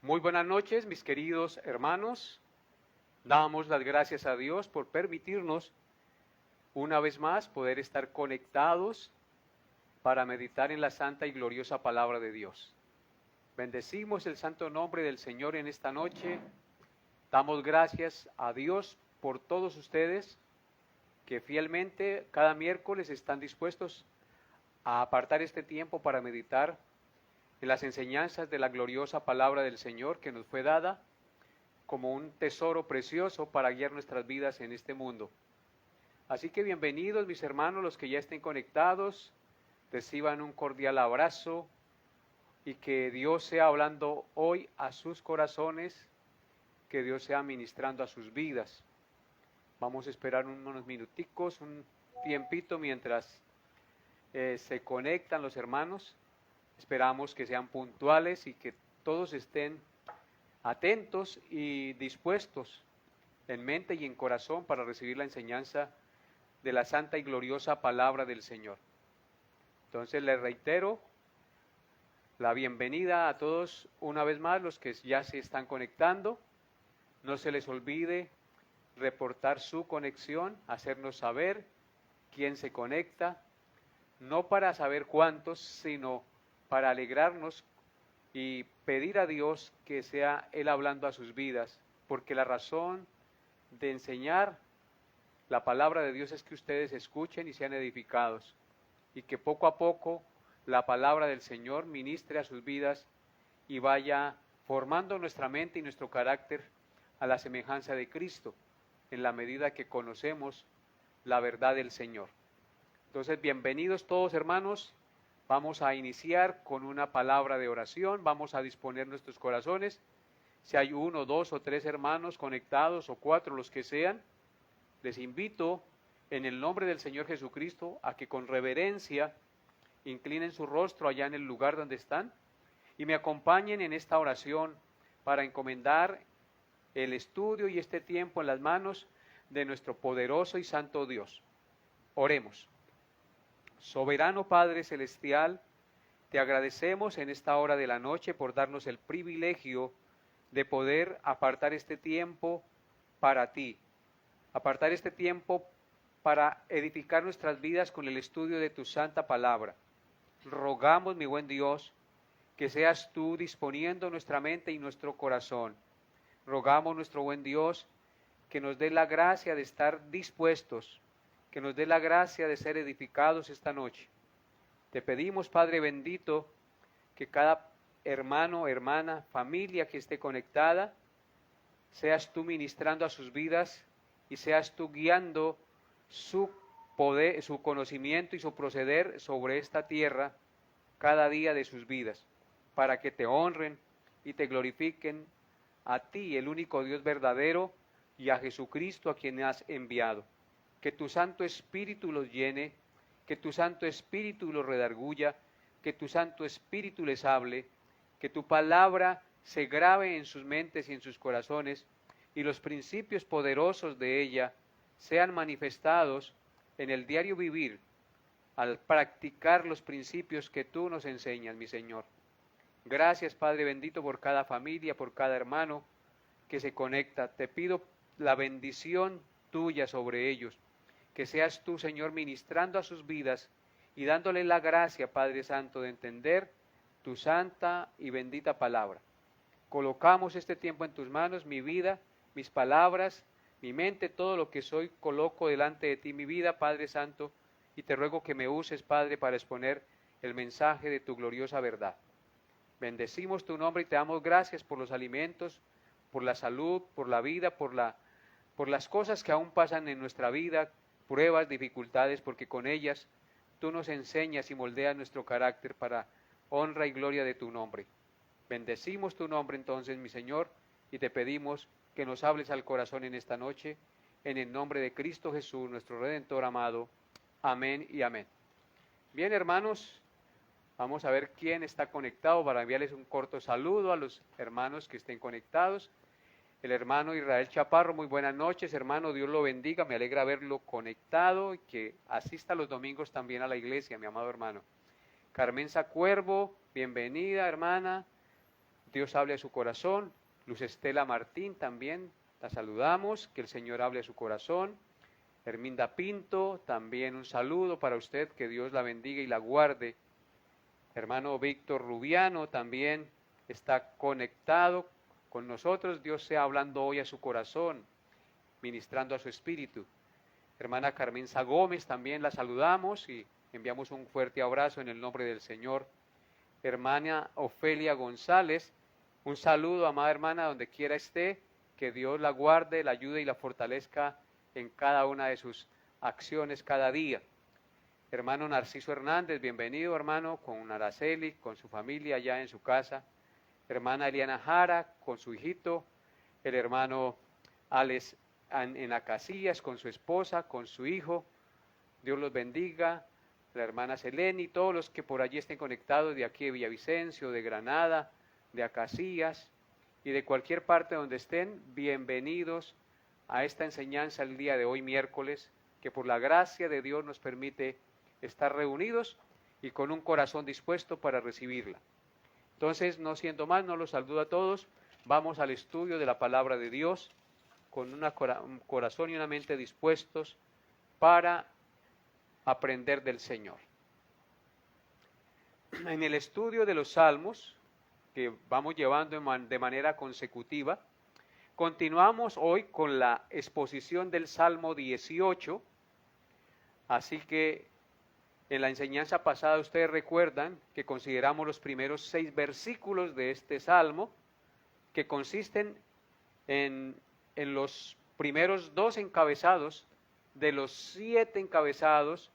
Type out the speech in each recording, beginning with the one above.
Muy buenas noches, mis queridos hermanos. Damos las gracias a Dios por permitirnos una vez más poder estar conectados para meditar en la santa y gloriosa palabra de Dios. Bendecimos el santo nombre del Señor en esta noche. Damos gracias a Dios por todos ustedes que fielmente cada miércoles están dispuestos a apartar este tiempo para meditar en las enseñanzas de la gloriosa palabra del Señor que nos fue dada como un tesoro precioso para guiar nuestras vidas en este mundo. Así que bienvenidos mis hermanos, los que ya estén conectados, reciban un cordial abrazo y que Dios sea hablando hoy a sus corazones, que Dios sea ministrando a sus vidas. Vamos a esperar unos minuticos, un tiempito mientras se conectan los hermanos. Esperamos que sean puntuales y que todos estén atentos y dispuestos en mente y en corazón para recibir la enseñanza de la santa y gloriosa palabra del Señor. Entonces les reitero la bienvenida a todos una vez más, los que ya se están conectando. No se les olvide reportar su conexión, hacernos saber quién se conecta, no para saber cuántos, sino para alegrarnos y pedir a Dios que sea Él hablando a sus vidas, porque la razón de enseñar la palabra de Dios es que ustedes escuchen y sean edificados, y que poco a poco la palabra del Señor ministre a sus vidas y vaya formando nuestra mente y nuestro carácter a la semejanza de Cristo, en la medida que conocemos la verdad del Señor. Entonces, bienvenidos todos hermanos. Vamos a iniciar con una palabra de oración, vamos a disponer nuestros corazones. Si hay 1, 2 o 3 hermanos conectados o 4, los que sean, les invito en el nombre del Señor Jesucristo a que con reverencia inclinen su rostro allá en el lugar donde están y me acompañen en esta oración para encomendar el estudio y este tiempo en las manos de nuestro poderoso y santo Dios. Oremos. Soberano Padre Celestial, te agradecemos en esta hora de la noche por darnos el privilegio de poder apartar este tiempo para ti, apartar este tiempo para edificar nuestras vidas con el estudio de tu santa palabra. Rogamos, mi buen Dios, que seas tú disponiendo nuestra mente y nuestro corazón. Rogamos, nuestro buen Dios, que nos dé la gracia de estar dispuestos, que nos dé la gracia de ser edificados esta noche. Te pedimos, Padre bendito, que cada hermano, hermana, familia que esté conectada, seas tú ministrando a sus vidas y seas tú guiando su poder, su conocimiento y su proceder sobre esta tierra cada día de sus vidas, para que te honren y te glorifiquen a ti, el único Dios verdadero, y a Jesucristo a quien has enviado. Que tu Santo Espíritu los llene, que tu Santo Espíritu los redarguya, que tu Santo Espíritu les hable, que tu palabra se grabe en sus mentes y en sus corazones, y los principios poderosos de ella sean manifestados en el diario vivir, al practicar los principios que tú nos enseñas, mi Señor. Gracias, Padre bendito, por cada familia, por cada hermano que se conecta. Te pido la bendición tuya sobre ellos, que seas tú, Señor, ministrando a sus vidas y dándole la gracia, Padre Santo, de entender tu santa y bendita palabra. Colocamos este tiempo en tus manos, mi vida, mis palabras, mi mente, todo lo que soy, coloco delante de ti mi vida, Padre Santo, y te ruego que me uses, Padre, para exponer el mensaje de tu gloriosa verdad. Bendecimos tu nombre y te damos gracias por los alimentos, por la salud, por la vida, por las cosas que aún pasan en nuestra vida, pruebas, dificultades, porque con ellas tú nos enseñas y moldeas nuestro carácter para honra y gloria de tu nombre. Bendecimos tu nombre entonces, mi Señor, y te pedimos que nos hables al corazón en esta noche, en el nombre de Cristo Jesús, nuestro Redentor amado. Amén y amén. Bien, hermanos, vamos a ver quién está conectado para enviarles un corto saludo a los hermanos que estén conectados. El hermano Israel Chaparro, muy buenas noches, hermano, Dios lo bendiga, me alegra verlo conectado y que asista los domingos también a la iglesia, mi amado hermano. Carmenza Cuervo, bienvenida, hermana. Dios hable a su corazón. Luz Estela Martín también, la saludamos, que el Señor hable a su corazón. Herminda Pinto, también un saludo para usted, que Dios la bendiga y la guarde. Hermano Víctor Rubiano también está conectado con nosotros. Dios sea hablando hoy a su corazón, ministrando a su espíritu. Hermana Carmenza Gómez también la saludamos y enviamos un fuerte abrazo en el nombre del Señor. Hermana Ofelia González, un saludo, amada hermana, donde quiera esté, que Dios la guarde, la ayude y la fortalezca en cada una de sus acciones cada día. Hermano Narciso Hernández, bienvenido hermano, con Araceli, con su familia allá en su casa. Hermana Eliana Jara, con su hijito. El hermano Alex en Acacias, con su esposa, con su hijo. Dios los bendiga. La hermana Seleni, todos los que por allí estén conectados de aquí de Villavicencio, de Granada, de Acacias y de cualquier parte donde estén, bienvenidos a esta enseñanza el día de hoy, miércoles, que por la gracia de Dios nos permite estar reunidos y con un corazón dispuesto para recibirla. Entonces, no siendo más, no los saludo a todos. Vamos al estudio de la palabra de Dios con un corazón y una mente dispuestos para aprender del Señor. En el estudio de los Salmos, que vamos llevando de manera consecutiva, continuamos hoy con la exposición del Salmo 18, así que en la enseñanza pasada ustedes recuerdan que consideramos los primeros 6 versículos de este Salmo, que consisten en los primeros 2 encabezados de los 7 encabezados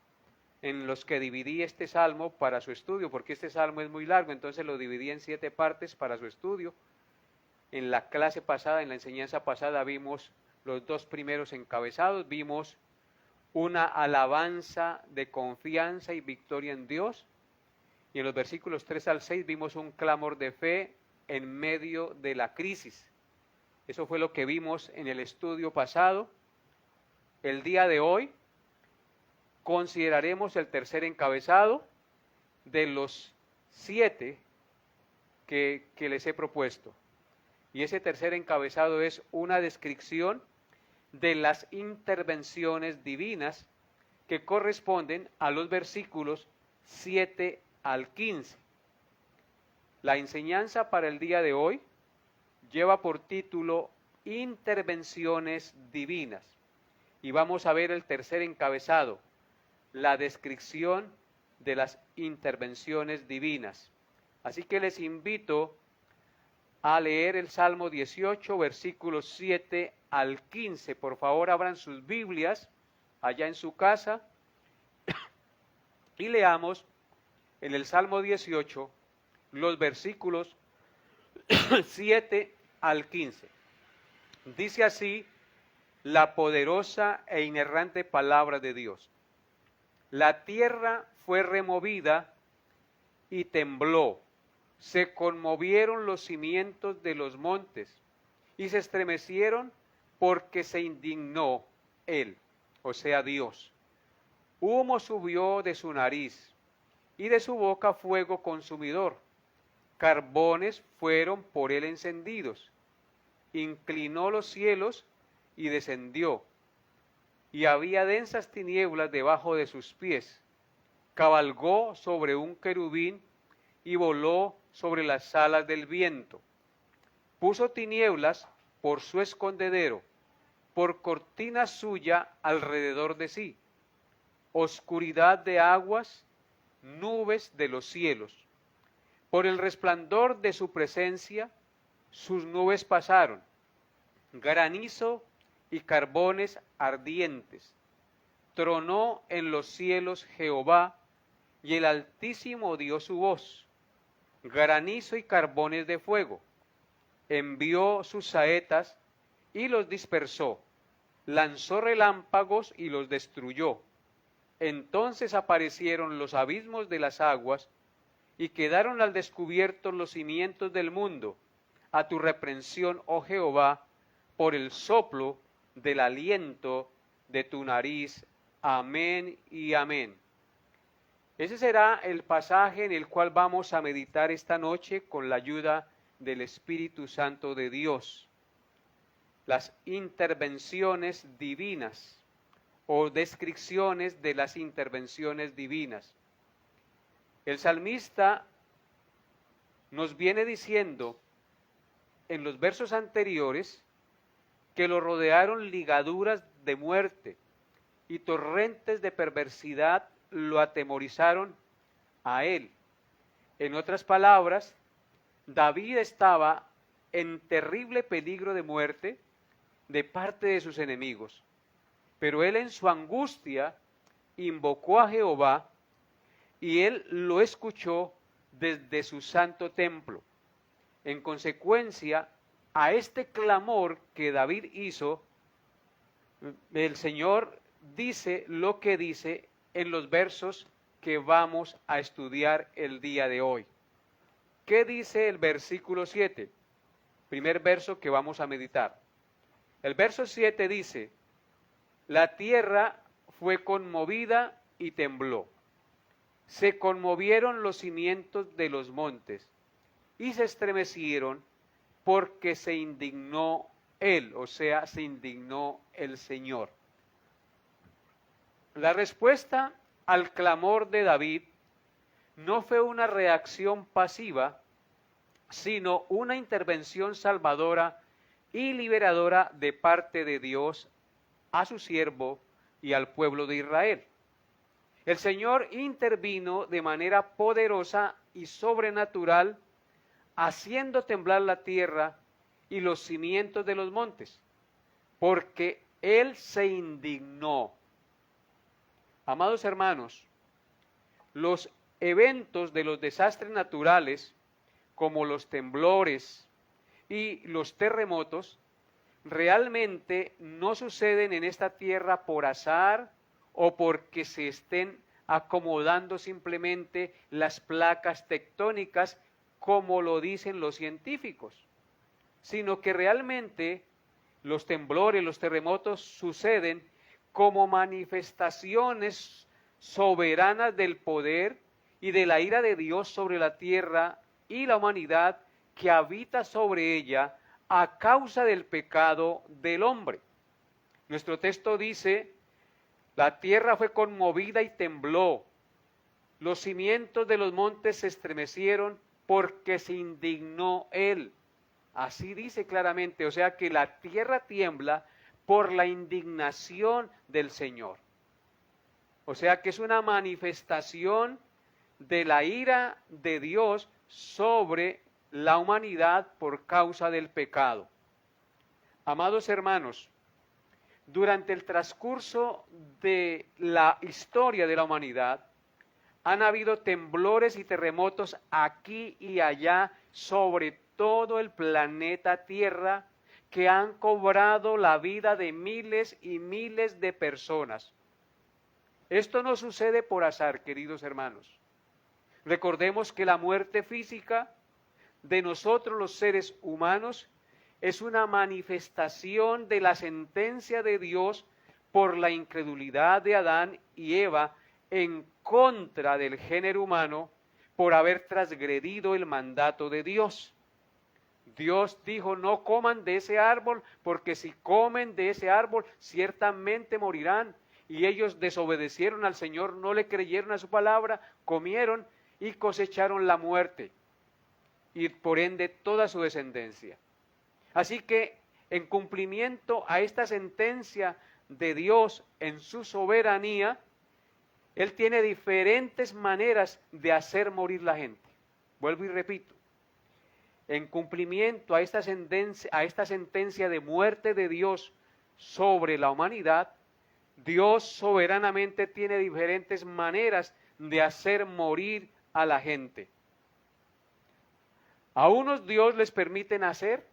en los que dividí este Salmo para su estudio, porque este Salmo es muy largo, entonces lo dividí en 7 partes para su estudio. En la clase pasada, en la enseñanza pasada, vimos los 2 primeros encabezados, vimos una alabanza de confianza y victoria en Dios, y en los versículos 3 al 6 vimos un clamor de fe en medio de la crisis. Eso fue lo que vimos en el estudio pasado. El día de hoy consideraremos el tercer encabezado de los 7 que les he propuesto. Y ese tercer encabezado es una descripción de las intervenciones divinas que corresponden a los versículos 7 al 15. La enseñanza para el día de hoy lleva por título Intervenciones divinas. Y vamos a ver el tercer encabezado, la descripción de las intervenciones divinas. Así que les invito a leer el Salmo 18, versículos 7 al 15. Por favor, abran sus Biblias allá en su casa y leamos en el Salmo 18 los versículos 7 al 15. Dice así la poderosa e inerrante palabra de Dios. La tierra fue removida y tembló. Se conmovieron los cimientos de los montes y se estremecieron porque se indignó Él, o sea Dios. Humo subió de su nariz y de su boca fuego consumidor. Carbones fueron por Él encendidos. Inclinó los cielos y descendió. Y había densas tinieblas debajo de sus pies. Cabalgó sobre un querubín y voló sobre las alas del viento. Puso tinieblas por su escondedero, por cortina suya alrededor de sí. Oscuridad de aguas, nubes de los cielos. Por el resplandor de su presencia, sus nubes pasaron. Granizo y carbones ardientes. Tronó en los cielos Jehová, y el Altísimo dio su voz. Granizo y carbones de fuego. Envió sus saetas y los dispersó. Lanzó relámpagos y los destruyó. Entonces aparecieron los abismos de las aguas y quedaron al descubierto los cimientos del mundo. A tu reprensión, oh Jehová, por el soplo del aliento de tu nariz. Amén y amén. Ese será el pasaje en el cual vamos a meditar esta noche con la ayuda del Espíritu Santo de Dios, las intervenciones divinas o descripciones de las intervenciones divinas. El salmista nos viene diciendo en los versos anteriores que lo rodearon ligaduras de muerte y torrentes de perversidad lo atemorizaron a él. En otras palabras, David estaba en terrible peligro de muerte de parte de sus enemigos, pero él en su angustia invocó a Jehová y él lo escuchó desde su santo templo. En consecuencia, a este clamor que David hizo, el Señor dice lo que dice en los versos que vamos a estudiar el día de hoy. ¿Qué dice el versículo 7? Primer verso que vamos a meditar. El verso 7 dice: la tierra fue conmovida y tembló. Se conmovieron los cimientos de los montes y se estremecieron porque se indignó él, o sea, se indignó el Señor. La respuesta al clamor de David no fue una reacción pasiva, sino una intervención salvadora y liberadora de parte de Dios a su siervo y al pueblo de Israel. El Señor intervino de manera poderosa y sobrenatural, haciendo temblar la tierra y los cimientos de los montes, porque Él se indignó. Amados hermanos, los eventos de los desastres naturales, como los temblores y los terremotos, realmente no suceden en esta tierra por azar o porque se estén acomodando simplemente las placas tectónicas como lo dicen los científicos, sino que realmente los temblores, los terremotos suceden como manifestaciones soberanas del poder y de la ira de Dios sobre la tierra y la humanidad que habita sobre ella a causa del pecado del hombre. Nuestro texto dice: la tierra fue conmovida y tembló, los cimientos de los montes se estremecieron porque se indignó él. Así dice claramente, o sea que la tierra tiembla por la indignación del Señor. O sea que es una manifestación de la ira de Dios sobre la humanidad por causa del pecado. Amados hermanos, durante el transcurso de la historia de la humanidad, han habido temblores y terremotos aquí y allá sobre todo el planeta Tierra que han cobrado la vida de miles y miles de personas. Esto no sucede por azar, queridos hermanos. Recordemos que la muerte física de nosotros los seres humanos es una manifestación de la sentencia de Dios por la incredulidad de Adán y Eva en contra del género humano por haber transgredido el mandato de Dios. Dios dijo: no coman de ese árbol, porque si comen de ese árbol ciertamente morirán. Y ellos desobedecieron al Señor, no le creyeron a su palabra, comieron y cosecharon la muerte, y por ende toda su descendencia. Así que en cumplimiento a esta sentencia de Dios en su soberanía, Él tiene diferentes maneras de hacer morir la gente. Vuelvo y repito, en cumplimiento a esta sentencia de muerte de Dios sobre la humanidad, Dios soberanamente tiene diferentes maneras de hacer morir a la gente. A unos Dios les permite nacer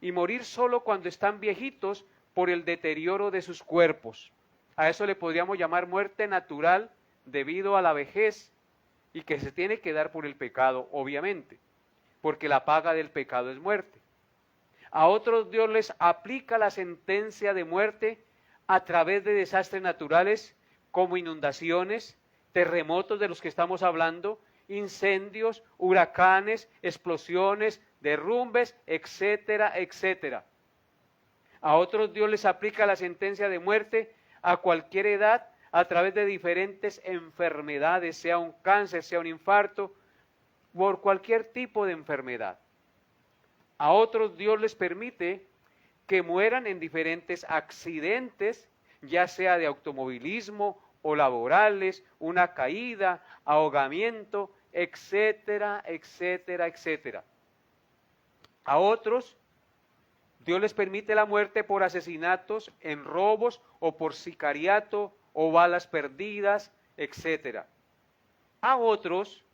y morir solo cuando están viejitos por el deterioro de sus cuerpos. A eso le podríamos llamar muerte natural debido a la vejez y que se tiene que dar por el pecado, obviamente, porque la paga del pecado es muerte. A otros Dios les aplica la sentencia de muerte a través de desastres naturales como inundaciones, terremotos de los que estamos hablando, incendios, huracanes, explosiones, derrumbes, etcétera, etcétera. A otros Dios les aplica la sentencia de muerte a cualquier edad a través de diferentes enfermedades, sea un cáncer, sea un infarto, por cualquier tipo de enfermedad. A otros Dios les permite que mueran en diferentes accidentes, ya sea de automovilismo o laborales, una caída, ahogamiento, etcétera, etcétera, etcétera. A otros Dios les permite la muerte por asesinatos, en robos o por sicariato o balas perdidas, etcétera. A otros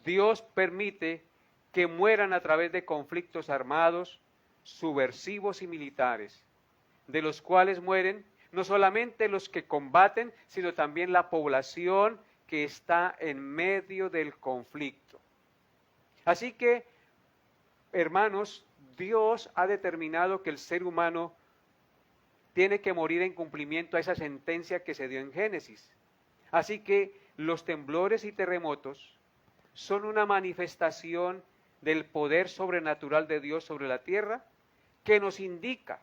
Dios permite que mueran a través de conflictos armados, subversivos y militares, de los cuales mueren no solamente los que combaten, sino también la población que está en medio del conflicto. Así que, hermanos, Dios ha determinado que el ser humano tiene que morir en cumplimiento a esa sentencia que se dio en Génesis. Así que los temblores y terremotos son una manifestación del poder sobrenatural de Dios sobre la tierra, que nos indica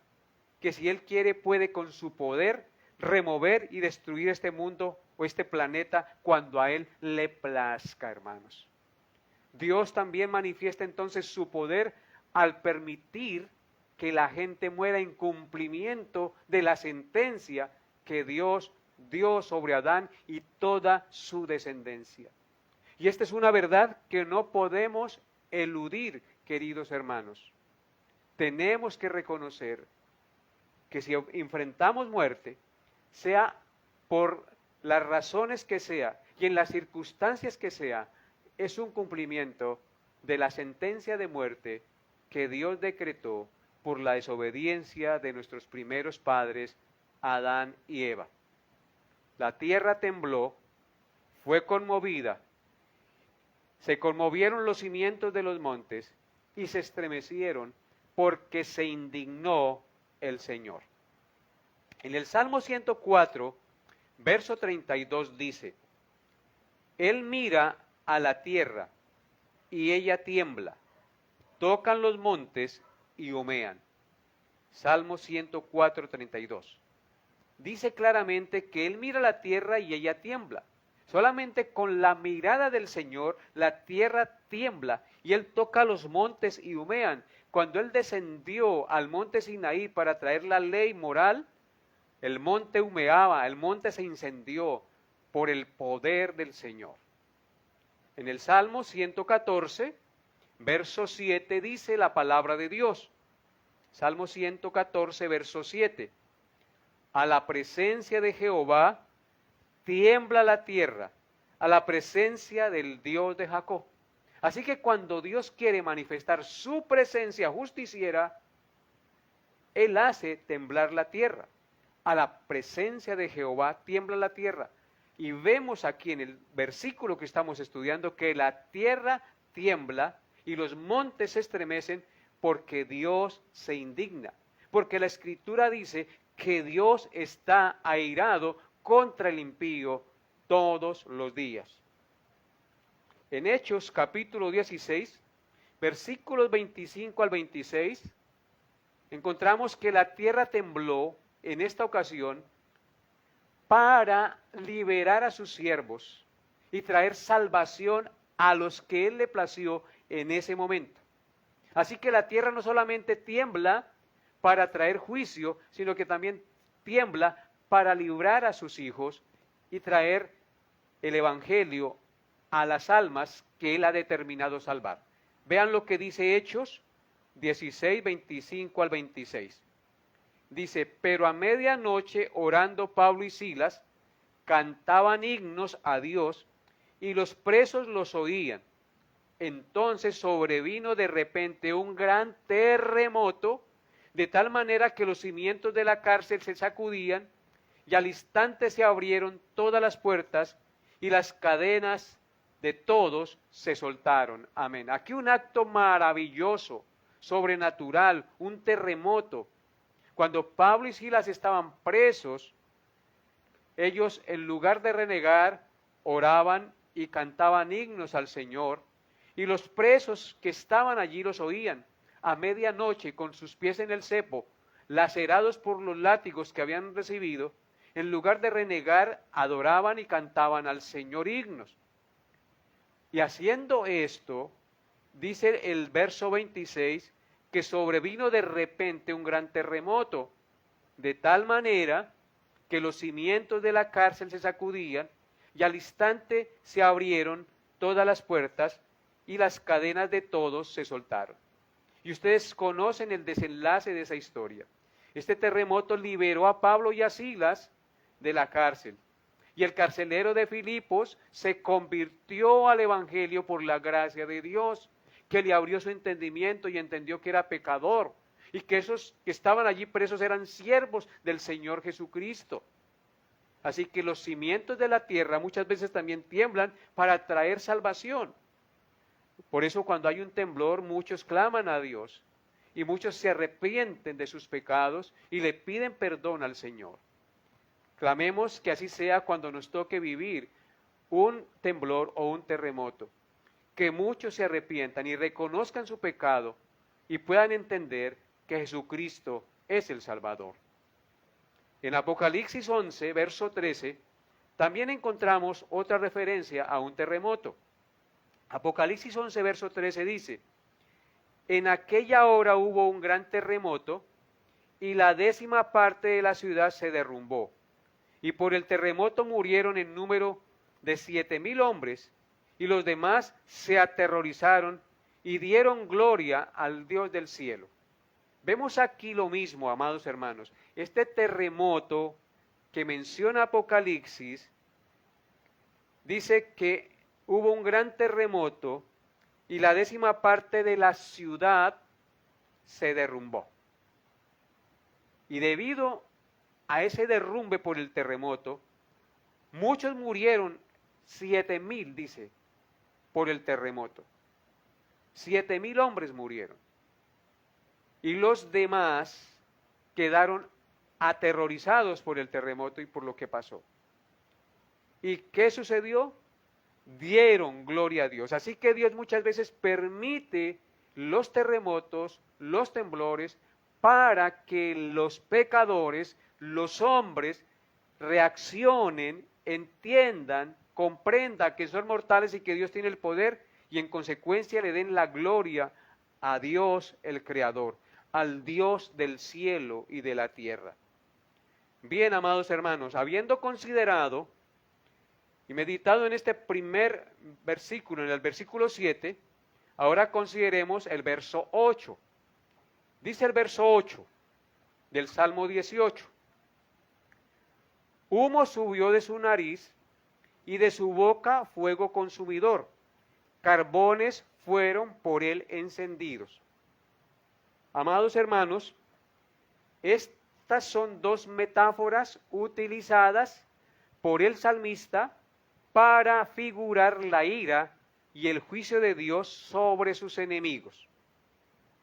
que si Él quiere puede con su poder remover y destruir este mundo o este planeta cuando a Él le plazca, hermanos. Dios también manifiesta entonces su poder al permitir que la gente muera en cumplimiento de la sentencia que Dios dio sobre Adán y toda su descendencia. Y esta es una verdad que no podemos eludir, queridos hermanos. Tenemos que reconocer que si enfrentamos muerte, sea por las razones que sea y en las circunstancias que sea, es un cumplimiento de la sentencia de muerte que Dios decretó por la desobediencia de nuestros primeros padres, Adán y Eva. La tierra tembló, fue conmovida, se conmovieron los cimientos de los montes y se estremecieron porque se indignó el Señor. En el Salmo 104, verso 32 dice, Él mira a la tierra y ella tiembla, tocan los montes y humean. Salmo 104, 32. Dice claramente que Él mira la tierra y ella tiembla. Solamente con la mirada del Señor la tierra tiembla y Él toca los montes y humean. Cuando Él descendió al monte Sinaí para traer la ley moral, el monte humeaba, el monte se incendió por el poder del Señor. En el Salmo 114, verso 7 dice la palabra de Dios. Salmo 114, verso 7. A la presencia de Jehová tiembla la tierra, a la presencia del Dios de Jacob. Así que cuando Dios quiere manifestar su presencia justiciera, Él hace temblar la tierra. A la presencia de Jehová tiembla la tierra. Y vemos aquí en el versículo que estamos estudiando que la tierra tiembla y los montes se estremecen porque Dios se indigna. Porque la Escritura dice que Dios está airado contra el impío todos los días. En Hechos capítulo 16, versículos 25 al 26, encontramos que la tierra tembló en esta ocasión para liberar a sus siervos y traer salvación a los que Él le plació en ese momento. Así que la tierra no solamente tiembla para traer juicio, sino que también tiembla para librar a sus hijos y traer el evangelio a las almas que Él ha determinado salvar. Vean lo que dice Hechos 16, 25 al 26. Dice, pero a medianoche orando Pablo y Silas, cantaban himnos a Dios y los presos los oían. Entonces sobrevino de repente un gran terremoto, de tal manera que los cimientos de la cárcel se sacudían y al instante se abrieron todas las puertas y las cadenas de todos se soltaron. Amén. Aquí un acto maravilloso, sobrenatural, un terremoto. Cuando Pablo y Silas estaban presos, ellos en lugar de renegar, oraban y cantaban himnos al Señor. y los presos que estaban allí los oían. A medianoche, con sus pies en el cepo, lacerados por los látigos que habían recibido, en lugar de renegar, adoraban y cantaban al Señor himnos. Y haciendo esto, dice el verso 26, que sobrevino de repente un gran terremoto, de tal manera que los cimientos de la cárcel se sacudían, y al instante se abrieron todas las puertas y las cadenas de todos se soltaron. Y ustedes conocen el desenlace de esa historia. Este terremoto liberó a Pablo y a Silas de la cárcel. Y el carcelero de Filipos se convirtió al evangelio por la gracia de Dios, que le abrió su entendimiento y entendió que era pecador, y que esos que estaban allí presos eran siervos del Señor Jesucristo. Así que los cimientos de la tierra muchas veces también tiemblan para traer salvación. Por eso cuando hay un temblor, muchos claman a Dios y muchos se arrepienten de sus pecados y le piden perdón al Señor. Clamemos que así sea cuando nos toque vivir un temblor o un terremoto, que muchos se arrepientan y reconozcan su pecado y puedan entender que Jesucristo es el Salvador. En Apocalipsis 11, verso 13, también encontramos otra referencia a un terremoto. Apocalipsis 11, verso 13 dice: en aquella hora hubo un gran terremoto y la 10ª parte de la ciudad se derrumbó. Y por el terremoto murieron en número de 7,000 hombres, y los demás se aterrorizaron y dieron gloria al Dios del cielo. Vemos aquí lo mismo, amados hermanos. Este terremoto que menciona Apocalipsis dice que hubo un gran terremoto y la 10ª parte de la ciudad se derrumbó. Y debido a ese derrumbe por el terremoto, muchos murieron, 7,000 dice, por el terremoto. 7,000 hombres murieron. Y los demás quedaron aterrorizados por el terremoto y por lo que pasó. ¿Y qué sucedió? Dieron gloria a Dios. Así que Dios muchas veces permite los terremotos, los temblores, para que los pecadores, los hombres, reaccionen, entiendan, comprendan que son mortales y que Dios tiene el poder y en consecuencia le den la gloria a Dios el Creador, al Dios del cielo y de la tierra. Bien, amados hermanos, habiendo considerado y meditado en este primer versículo, en el versículo 7, ahora consideremos el verso 8. Dice el verso 8 del Salmo 18. Humo subió de su nariz y de su boca fuego consumidor. Carbones fueron por él encendidos. Amados hermanos, estas son dos metáforas utilizadas por el salmista para figurar la ira y el juicio de Dios sobre sus enemigos.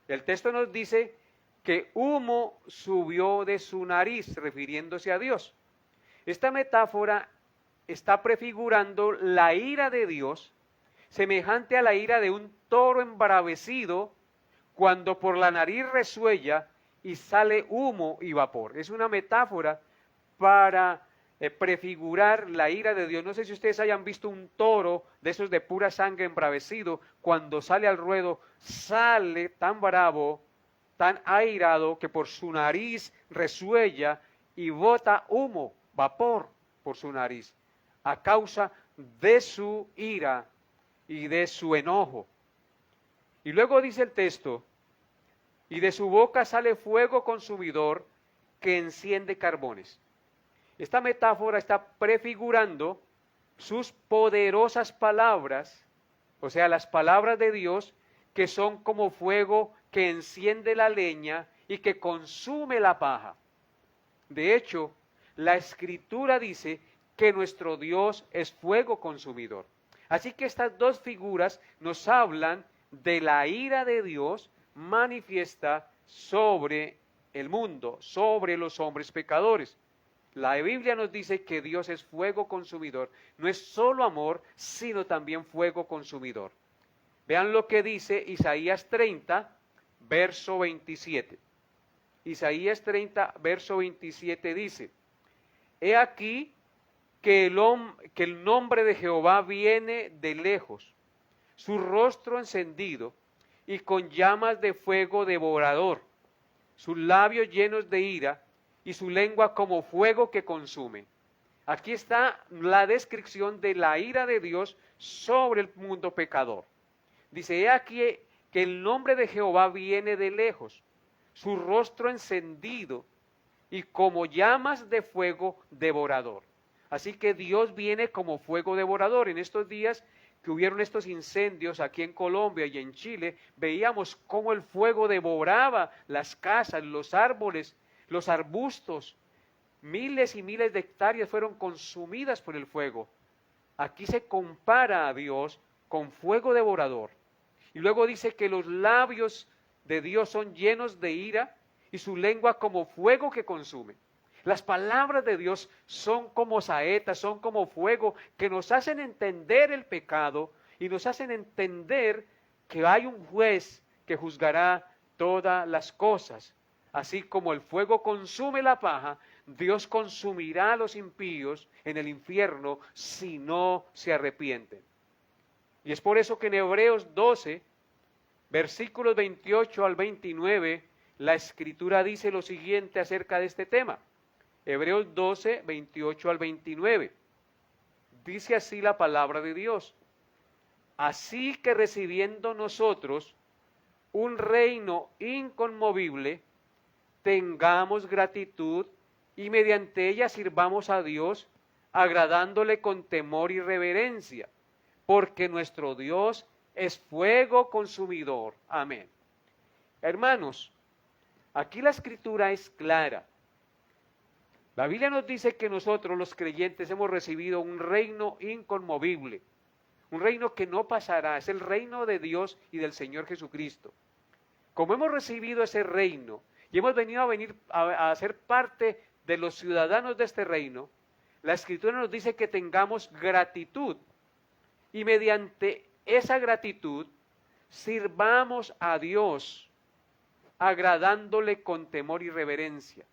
El texto nos dice que humo subió de su nariz, refiriéndose a Dios. Esta metáfora está prefigurando la ira de Dios, semejante a la ira de un toro embravecido cuando por la nariz resuella y sale humo y vapor. Es una metáfora para prefigurar la ira de Dios. No sé si ustedes hayan visto un toro de esos de pura sangre embravecido, cuando sale al ruedo, sale tan bravo, tan airado, que por su nariz resuella y bota humo, vapor por su nariz, a causa de su ira y de su enojo. Y luego dice el texto, y de su boca sale fuego consumidor que enciende carbones. Esta metáfora está prefigurando sus poderosas palabras, o sea, las palabras de Dios, que son como fuego que enciende la leña y que consume la paja. De hecho, la Escritura dice que nuestro Dios es fuego consumidor. Así que estas dos figuras nos hablan de la ira de Dios manifiesta sobre el mundo, sobre los hombres pecadores. La Biblia nos dice que Dios es fuego consumidor. No es solo amor, sino también fuego consumidor. Vean lo que dice Isaías 30, verso 27. Isaías 30, verso 27 dice: He aquí que el nombre de Jehová viene de lejos, su rostro encendido y con llamas de fuego devorador, sus labios llenos de ira y su lengua como fuego que consume. Aquí está la descripción de la ira de Dios sobre el mundo pecador. Dice: he aquí que el nombre de Jehová viene de lejos, su rostro encendido y como llamas de fuego devorador. Así que Dios viene como fuego devorador. En estos días que hubieron estos incendios aquí en Colombia y en Chile, veíamos cómo el fuego devoraba las casas, los árboles, los arbustos. Miles y miles de hectáreas fueron consumidas por el fuego. Aquí se compara a Dios con fuego devorador. Y luego dice que los labios de Dios son llenos de ira y su lengua como fuego que consume. Las palabras de Dios son como saetas, son como fuego que nos hacen entender el pecado y nos hacen entender que hay un juez que juzgará todas las cosas. Así como el fuego consume la paja, Dios consumirá a los impíos en el infierno si no se arrepienten. Y es por eso que en Hebreos 12, versículos 28 al 29, la Escritura dice lo siguiente acerca de este tema. Hebreos 12, 28 al 29. Dice así la palabra de Dios: así que recibiendo nosotros un reino inconmovible, tengamos gratitud y mediante ella sirvamos a Dios, agradándole con temor y reverencia, porque nuestro Dios es fuego consumidor. Amén. Hermanos, aquí la Escritura es clara. La Biblia nos dice que nosotros los creyentes hemos recibido un reino inconmovible, un reino que no pasará, es el reino de Dios y del Señor Jesucristo. Como hemos recibido ese reino y hemos venido a ser parte de los ciudadanos de este reino, la Escritura nos dice que tengamos gratitud y mediante esa gratitud sirvamos a Dios, agradándole con temor y reverencia.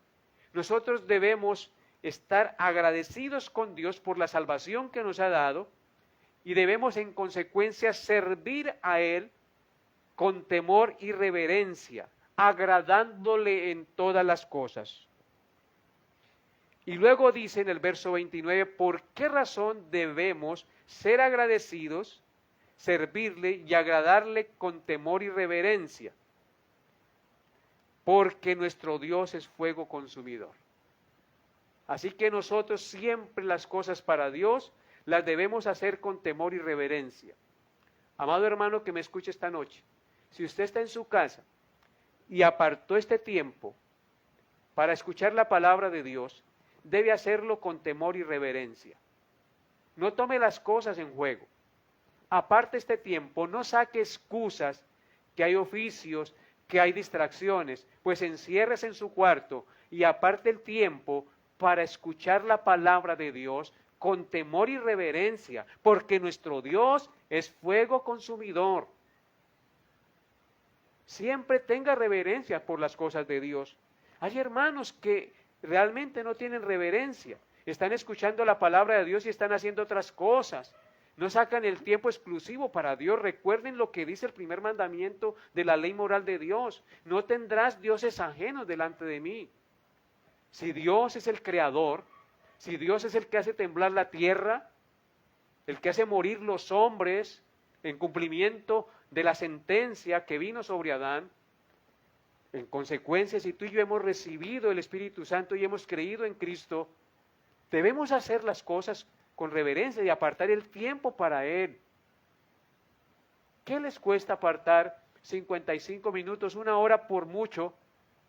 Nosotros debemos estar agradecidos con Dios por la salvación que nos ha dado y debemos en consecuencia servir a Él con temor y reverencia, agradándole en todas las cosas. Y luego dice en el verso 29, ¿por qué razón debemos ser agradecidos, servirle y agradarle con temor y reverencia? Porque nuestro Dios es fuego consumidor. Así que nosotros siempre las cosas para Dios las debemos hacer con temor y reverencia. Amado hermano que me escuche esta noche, si usted está en su casa y apartó este tiempo para escuchar la palabra de Dios, debe hacerlo con temor y reverencia. No tome las cosas en juego. Aparte este tiempo, no saque excusas que hay oficios, que hay distracciones, pues enciérrese en su cuarto y aparte el tiempo para escuchar la palabra de Dios con temor y reverencia, porque nuestro Dios es fuego consumidor. Siempre tenga reverencia por las cosas de Dios. Hay hermanos que realmente no tienen reverencia, están escuchando la palabra de Dios y están haciendo otras cosas. No sacan el tiempo exclusivo para Dios. Recuerden lo que dice el primer mandamiento de la ley moral de Dios. No tendrás dioses ajenos delante de mí. Si Dios es el creador, si Dios es el que hace temblar la tierra, el que hace morir los hombres en cumplimiento de la sentencia que vino sobre Adán, en consecuencia, si tú y yo hemos recibido el Espíritu Santo y hemos creído en Cristo, debemos hacer las cosas con reverencia y apartar el tiempo para Él. ¿Qué les cuesta apartar 55 minutos, una hora por mucho,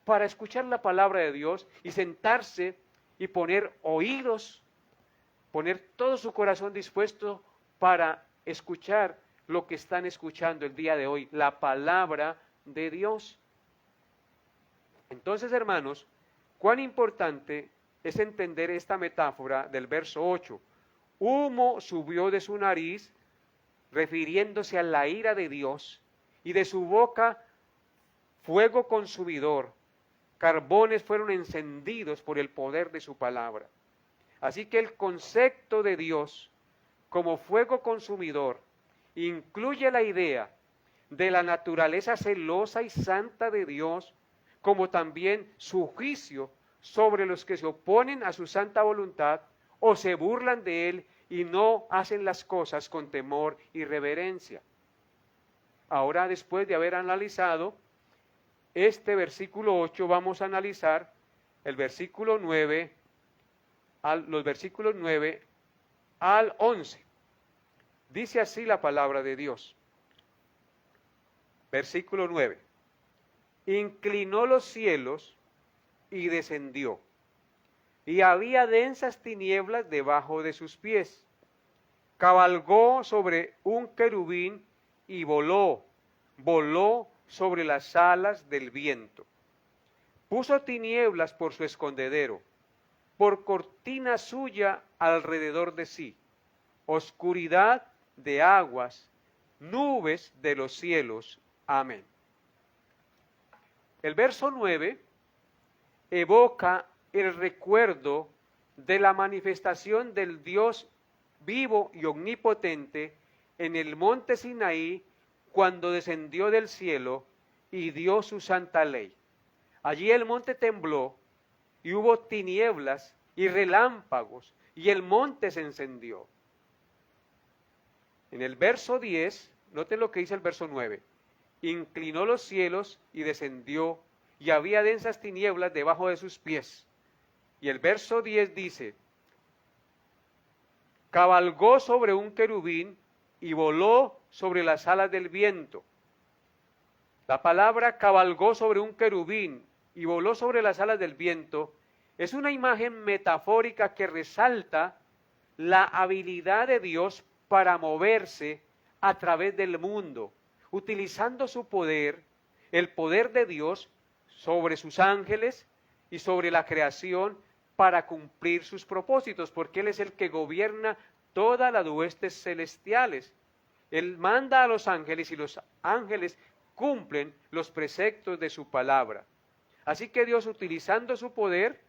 para escuchar la palabra de Dios y sentarse y poner oídos, poner todo su corazón dispuesto para escuchar lo que están escuchando el día de hoy, la palabra de Dios? Entonces, hermanos, cuán importante es entender esta metáfora del verso 8. Humo subió de su nariz refiriéndose a la ira de Dios, y de su boca fuego consumidor, carbones fueron encendidos por el poder de su palabra. Así que el concepto de Dios como fuego consumidor incluye la idea de la naturaleza celosa y santa de Dios, como también su juicio sobre los que se oponen a su santa voluntad o se burlan de él y no hacen las cosas con temor y reverencia. Ahora, después de haber analizado este versículo 8, vamos a analizar el versículo 9, los versículos 9 al 11. Dice así la palabra de Dios. Versículo 9. Inclinó los cielos y descendió, y había densas tinieblas debajo de sus pies. Cabalgó sobre un querubín y voló sobre las alas del viento. Puso tinieblas por su escondedero, por cortina suya alrededor de sí, oscuridad de aguas, nubes de los cielos. Amén. El verso 9 evoca el recuerdo de la manifestación del Dios vivo y omnipotente en el monte Sinaí cuando descendió del cielo y dio su santa ley. Allí el monte tembló y hubo tinieblas y relámpagos y el monte se encendió. En el verso 10, noten lo que dice el verso 9. Inclinó los cielos y descendió, y había densas tinieblas debajo de sus pies. Y el verso 10 dice, cabalgó sobre un querubín y voló sobre las alas del viento. La palabra cabalgó sobre un querubín y voló sobre las alas del viento es una imagen metafórica que resalta la habilidad de Dios para moverse a través del mundo, utilizando su poder, el poder de Dios sobre sus ángeles y sobre la creación para cumplir sus propósitos, porque Él es el que gobierna todas las huestes celestiales. Él manda a los ángeles y los ángeles cumplen los preceptos de su palabra. Así que Dios, utilizando su poder,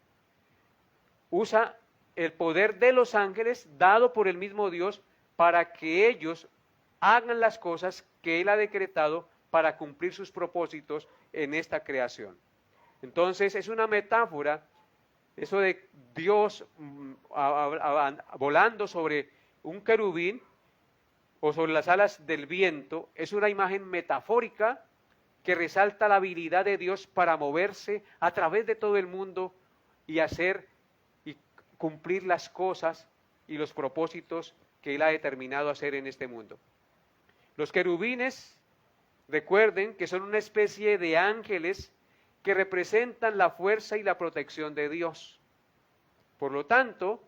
usa el poder de los ángeles dado por el mismo Dios para que ellos hagan las cosas que Él ha decretado para cumplir sus propósitos en esta creación. Entonces es una metáfora, eso de Dios volando sobre un querubín o sobre las alas del viento, es una imagen metafórica que resalta la habilidad de Dios para moverse a través de todo el mundo y hacer y cumplir las cosas y los propósitos que Él ha determinado hacer en este mundo. Los querubines, recuerden que son una especie de ángeles que representan la fuerza y la protección de Dios. Por lo tanto,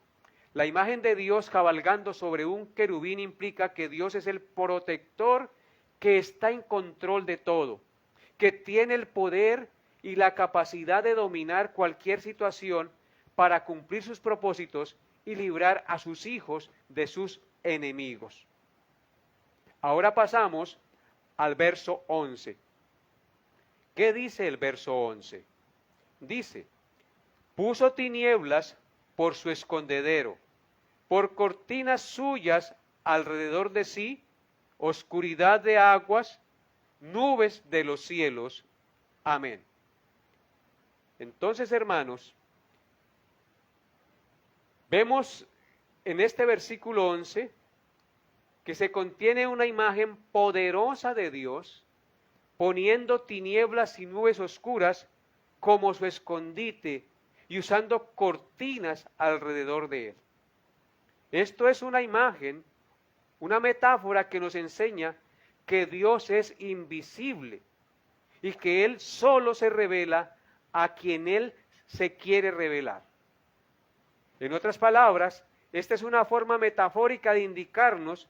la imagen de Dios cabalgando sobre un querubín implica que Dios es el protector que está en control de todo, que tiene el poder y la capacidad de dominar cualquier situación para cumplir sus propósitos y librar a sus hijos de sus enemigos. Ahora pasamos al verso 11. ¿Qué dice el verso 11? Dice, puso tinieblas por su escondedero, por cortinas suyas alrededor de sí, oscuridad de aguas, nubes de los cielos. Amén. Entonces, hermanos, vemos en este versículo 11 que se contiene una imagen poderosa de Dios, poniendo tinieblas y nubes oscuras como su escondite y usando cortinas alrededor de él. Esto es una imagen, una metáfora que nos enseña que Dios es invisible y que Él solo se revela a quien Él se quiere revelar. En otras palabras, esta es una forma metafórica de indicarnos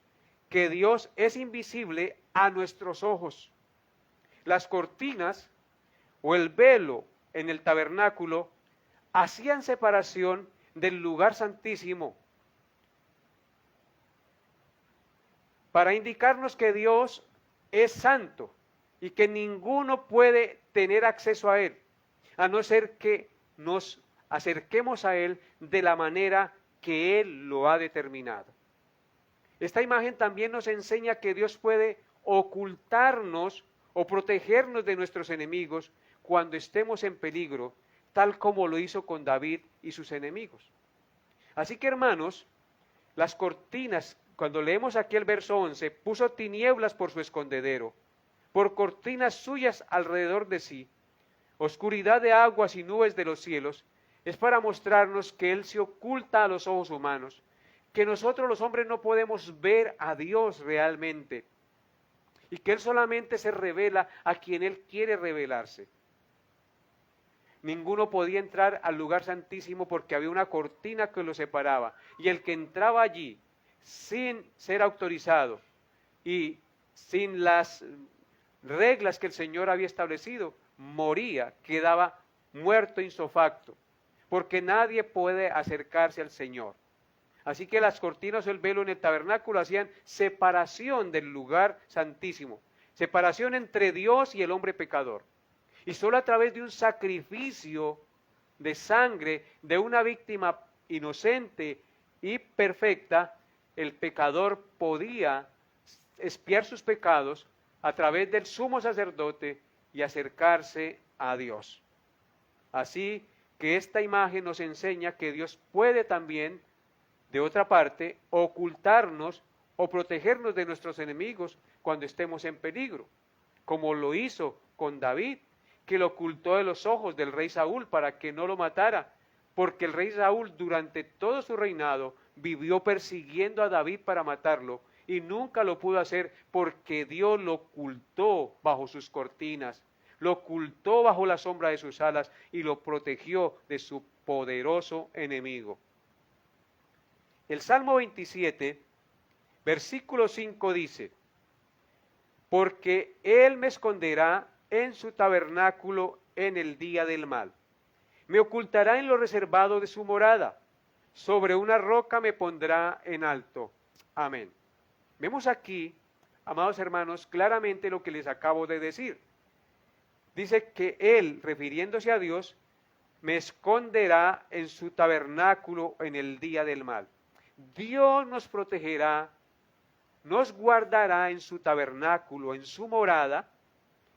que Dios es invisible a nuestros ojos. Las cortinas o el velo en el tabernáculo hacían separación del lugar santísimo. para indicarnos que Dios es santo y que ninguno puede tener acceso a Él, a no ser que nos acerquemos a Él de la manera que Él lo ha determinado. Esta imagen también nos enseña que Dios puede ocultarnos o protegernos de nuestros enemigos cuando estemos en peligro, tal como lo hizo con David y sus enemigos. Así que, hermanos, las cortinas, cuando leemos aquí el verso 11, puso tinieblas por su escondedero, por cortinas suyas alrededor de sí, oscuridad de aguas y nubes de los cielos, es para mostrarnos que Él se oculta a los ojos humanos, que nosotros los hombres no podemos ver a Dios realmente, y que Él solamente se revela a quien Él quiere revelarse. Ninguno podía entrar al lugar santísimo porque había una cortina que lo separaba, y el que entraba allí sin ser autorizado y sin las reglas que el Señor había establecido, moría, quedaba muerto insofacto, porque nadie puede acercarse al Señor. Así que las cortinas o el velo en el tabernáculo hacían separación del lugar santísimo, separación entre Dios y el hombre pecador. Y solo a través de un sacrificio de sangre de una víctima inocente y perfecta, el pecador podía expiar sus pecados a través del sumo sacerdote y acercarse a Dios. Así que esta imagen nos enseña que Dios puede también, de otra parte, ocultarnos o protegernos de nuestros enemigos cuando estemos en peligro, como lo hizo con David, que lo ocultó de los ojos del rey Saúl para que no lo matara, porque el rey Saúl durante todo su reinado vivió persiguiendo a David para matarlo y nunca lo pudo hacer porque Dios lo ocultó bajo sus cortinas, lo ocultó bajo la sombra de sus alas y lo protegió de su poderoso enemigo. El Salmo 27, versículo 5 dice: porque Él me esconderá en su tabernáculo en el día del mal. Me ocultará en lo reservado de su morada. Sobre una roca me pondrá en alto. Amén. Vemos aquí, amados hermanos, claramente lo que les acabo de decir. Dice que Él, refiriéndose a Dios, me esconderá en su tabernáculo en el día del mal. Dios nos protegerá, nos guardará en su tabernáculo, en su morada,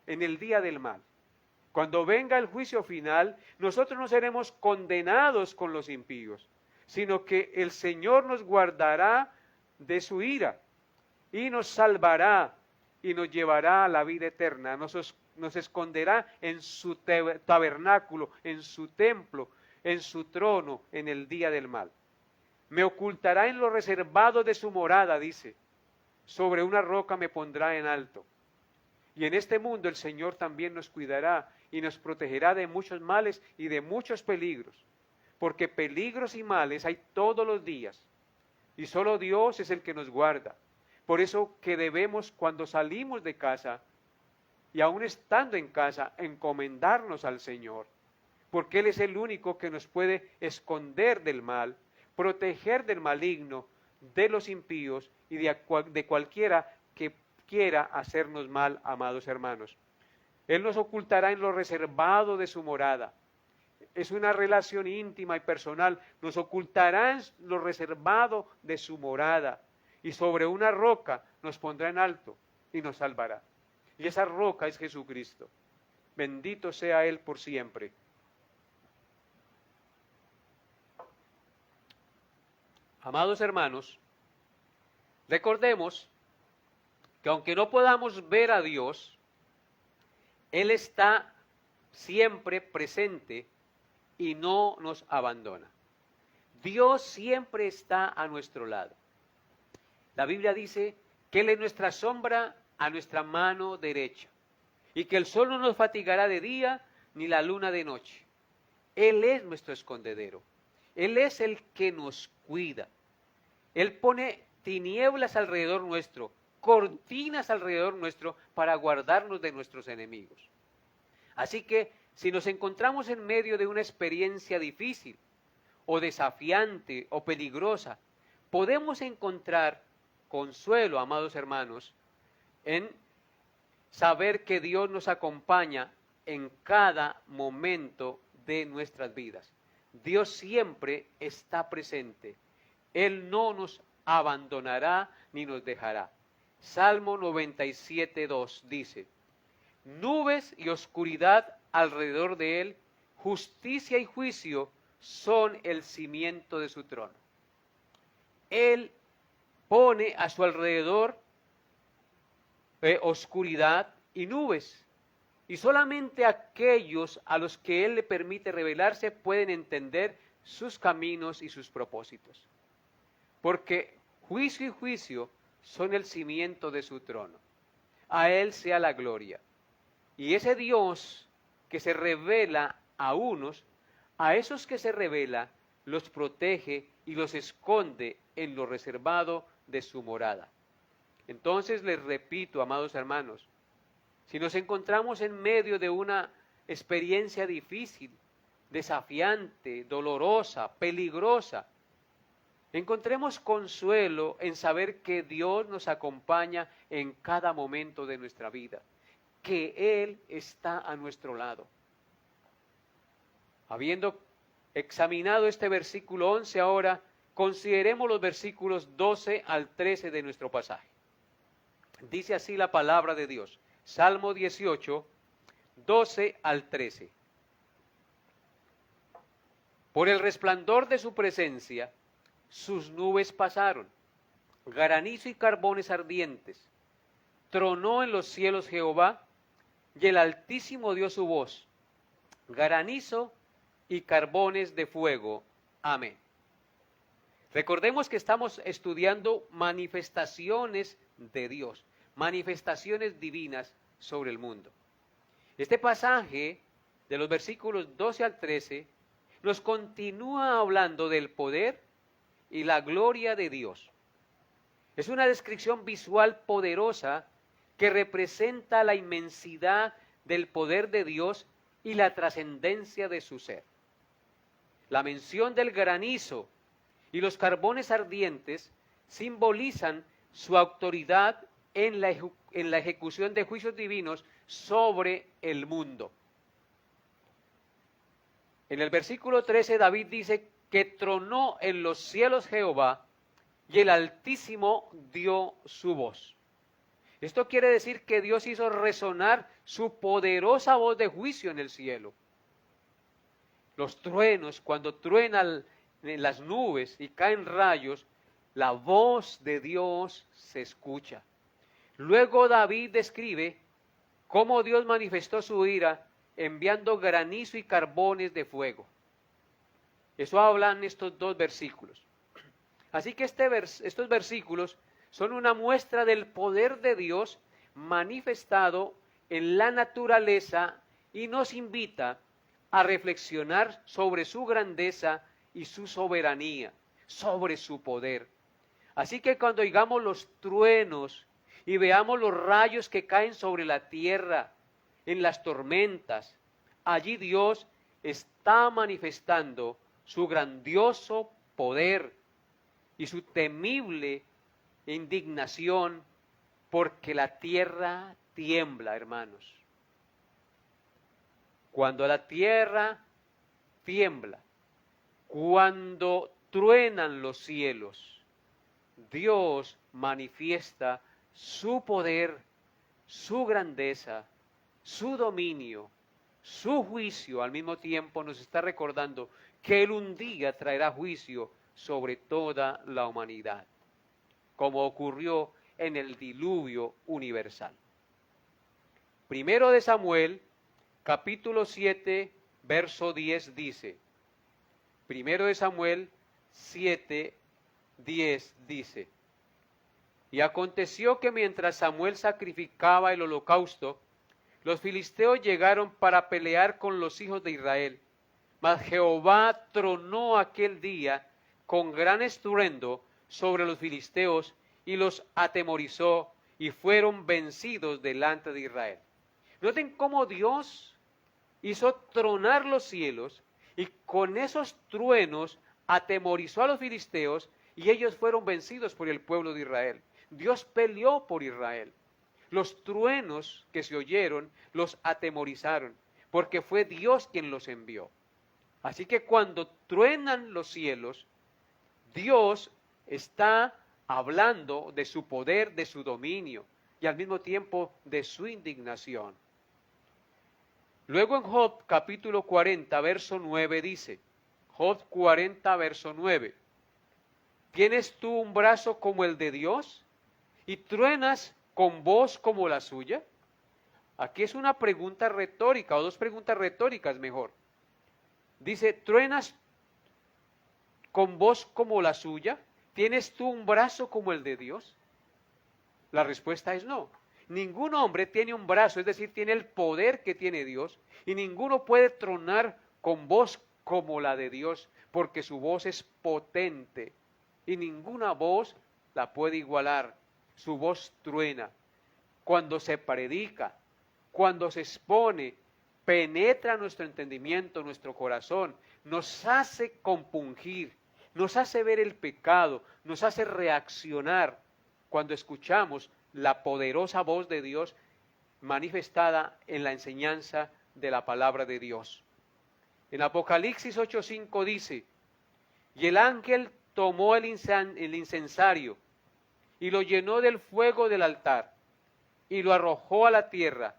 en el día del mal. Cuando venga el juicio final, nosotros no seremos condenados con los impíos, sino que el Señor nos guardará de su ira y nos salvará y nos llevará a la vida eterna, nos esconderá en su tabernáculo, en su templo, en su trono, en el día del mal. Me ocultará en lo reservado de su morada, dice, sobre una roca me pondrá en alto. Y en este mundo el Señor también nos cuidará y nos protegerá de muchos males y de muchos peligros, porque peligros y males hay todos los días, y solo Dios es el que nos guarda. Por eso que debemos, cuando salimos de casa, y aún estando en casa, encomendarnos al Señor, porque Él es el único que nos puede esconder del mal, proteger del maligno, de los impíos y de cualquiera que quiera hacernos mal, amados hermanos. Él nos ocultará en lo reservado de su morada. Es una relación íntima y personal. Nos ocultará en lo reservado de su morada. Y sobre una roca nos pondrá en alto y nos salvará. Y esa roca es Jesucristo. Bendito sea Él por siempre. Amados hermanos, recordemos que aunque no podamos ver a Dios, Él está siempre presente y no nos abandona. Dios siempre está a nuestro lado. La Biblia dice que Él es nuestra sombra a nuestra mano derecha y que el sol no nos fatigará de día ni la luna de noche. Él es nuestro escondedero. Él es el que nos cuida. Él pone tinieblas alrededor nuestro, cortinas alrededor nuestro para guardarnos de nuestros enemigos. Así que si nos encontramos en medio de una experiencia difícil o desafiante o peligrosa, podemos encontrar consuelo, amados hermanos, en saber que Dios nos acompaña en cada momento de nuestras vidas. Dios siempre está presente. Él no nos abandonará ni nos dejará. Salmo 97:2 dice: nubes y oscuridad alrededor de él, justicia y juicio son el cimiento de su trono. Él pone a su alrededor oscuridad y nubes, y solamente aquellos a los que Él le permite revelarse pueden entender sus caminos y sus propósitos. Porque juicio y juicio son el cimiento de su trono. A Él sea la gloria. Y ese Dios que se revela a unos, a esos que se revela, los protege y los esconde en lo reservado de su morada. Entonces les repito, amados hermanos, si nos encontramos en medio de una experiencia difícil, desafiante, dolorosa, peligrosa, encontremos consuelo en saber que Dios nos acompaña en cada momento de nuestra vida, que Él está a nuestro lado. Habiendo examinado este versículo 11 ahora, consideremos los versículos 12 al 13 de nuestro pasaje. Dice así la palabra de Dios. Salmo 18, 12 al 13. Por el resplandor de su presencia, sus nubes pasaron, granizo y carbones ardientes. Tronó en los cielos Jehová, y el Altísimo dio su voz. Granizo y carbones de fuego. Amén. Recordemos que estamos estudiando manifestaciones de Dios, manifestaciones divinas sobre el mundo. Este pasaje de los versículos 12 al 13 nos continúa hablando del poder y la gloria de Dios. Es una descripción visual poderosa que representa la inmensidad del poder de Dios y la trascendencia de su ser. La mención del granizo y los carbones ardientes simbolizan su autoridad en la ejecución de juicios divinos sobre el mundo. En el versículo 13 David dice que tronó en los cielos Jehová y el Altísimo dio su voz. Esto quiere decir que Dios hizo resonar su poderosa voz de juicio en el cielo. Los truenos, cuando truenan en las nubes y caen rayos, la voz de Dios se escucha. Luego David describe cómo Dios manifestó su ira enviando granizo y carbones de fuego. Eso hablan estos dos versículos. Así que estos versículos son una muestra del poder de Dios manifestado en la naturaleza y nos invita a reflexionar sobre su grandeza y su soberanía, sobre su poder. Así que cuando oigamos los truenos y veamos los rayos que caen sobre la tierra, en las tormentas, allí Dios está manifestando su grandioso poder y su temible indignación, porque la tierra tiembla, hermanos. Cuando la tierra tiembla, cuando truenan los cielos, Dios manifiesta su poder, su grandeza, su dominio, su juicio. Al mismo tiempo nos está recordando que Él un día traerá juicio sobre toda la humanidad, como ocurrió en el diluvio universal. Primero de Samuel, capítulo 7, verso 10 dice, Primero de Samuel 7, 10 dice, y aconteció que mientras Samuel sacrificaba el holocausto, los filisteos llegaron para pelear con los hijos de Israel. Mas Jehová tronó aquel día con gran estruendo sobre los filisteos y los atemorizó y fueron vencidos delante de Israel. Noten cómo Dios hizo tronar los cielos y con esos truenos atemorizó a los filisteos y ellos fueron vencidos por el pueblo de Israel. Dios peleó por Israel. Los truenos que se oyeron los atemorizaron, porque fue Dios quien los envió. Así que cuando truenan los cielos, Dios está hablando de su poder, de su dominio y al mismo tiempo de su indignación. Luego en Job capítulo 40, verso 9 dice, Job 40, verso 9, ¿tienes tú un brazo como el de Dios y truenas con voz como la suya? Aquí es una pregunta retórica, o dos preguntas retóricas mejor. Dice, ¿truenas con voz como la suya? ¿Tienes tú un brazo como el de Dios? La respuesta es no. Ningún hombre tiene un brazo, es decir, tiene el poder que tiene Dios, y ninguno puede tronar con voz como la de Dios, porque su voz es potente, y ninguna voz la puede igualar. Su voz truena. Cuando se predica, cuando se expone, penetra nuestro entendimiento, nuestro corazón, nos hace compungir, nos hace ver el pecado, nos hace reaccionar cuando escuchamos la poderosa voz de Dios manifestada en la enseñanza de la palabra de Dios. En Apocalipsis 8:5 dice, y el ángel tomó el incensario y lo llenó del fuego del altar y lo arrojó a la tierra,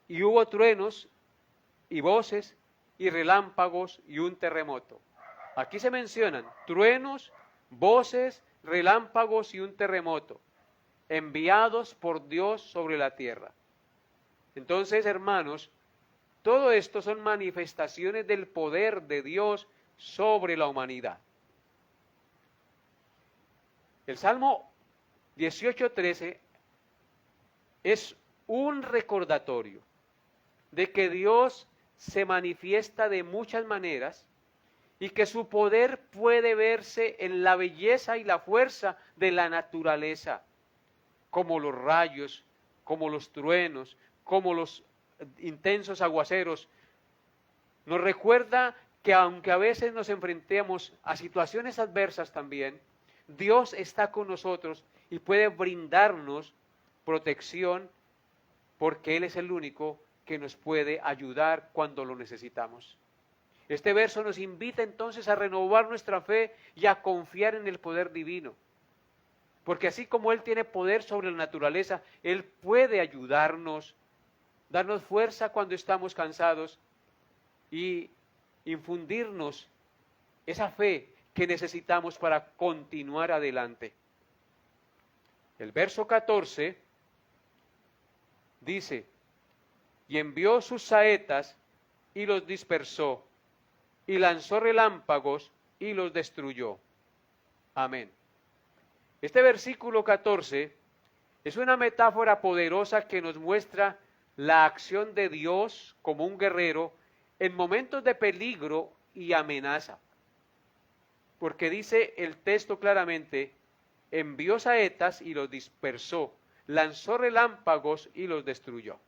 y hubo truenos y voces y relámpagos y un terremoto. Aquí se mencionan truenos, voces, relámpagos y un terremoto, enviados por Dios sobre la tierra. Entonces, hermanos, todo esto son manifestaciones del poder de Dios sobre la humanidad. El Salmo 18:13 es un recordatorio de que Dios se manifiesta de muchas maneras y que su poder puede verse en la belleza y la fuerza de la naturaleza, como los rayos, como los truenos, como los intensos aguaceros. Nos recuerda que aunque a veces nos enfrentemos a situaciones adversas también, Dios está con nosotros y puede brindarnos protección porque Él es el único que nos puede ayudar cuando lo necesitamos. Este verso nos invita entonces a renovar nuestra fe y a confiar en el poder divino. Porque así como Él tiene poder sobre la naturaleza, Él puede ayudarnos, darnos fuerza cuando estamos cansados y infundirnos esa fe que necesitamos para continuar adelante. El verso 14 dice, y envió sus saetas y los dispersó, y lanzó relámpagos y los destruyó. Amén. Este versículo 14 es una metáfora poderosa que nos muestra la acción de Dios como un guerrero en momentos de peligro y amenaza. Porque dice el texto claramente, envió saetas y los dispersó, lanzó relámpagos y los destruyó.